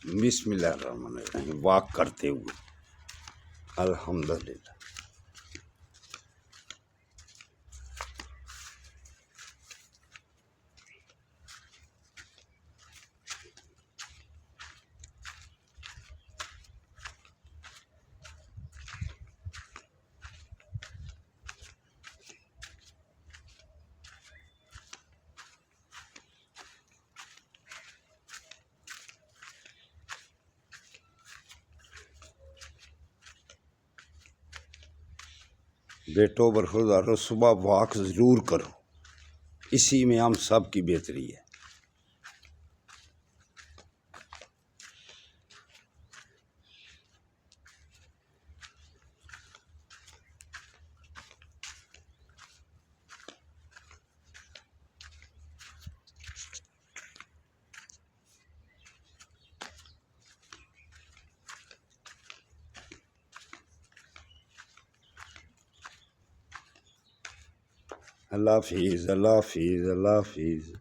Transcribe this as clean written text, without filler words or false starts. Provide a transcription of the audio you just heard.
बिस्मिल्लाहिर्रहमानिर्रहीम। वॉक करते हुए अल्हम्दुलिल्लाह। बेटो बरखुरदारो सुबह वॉक ज़रूर करो, इसी में हम सब की बेहतरी है। अल्लाह हाफिज़, अल्लाह हाफिज़, अल्लाह हाफिज़।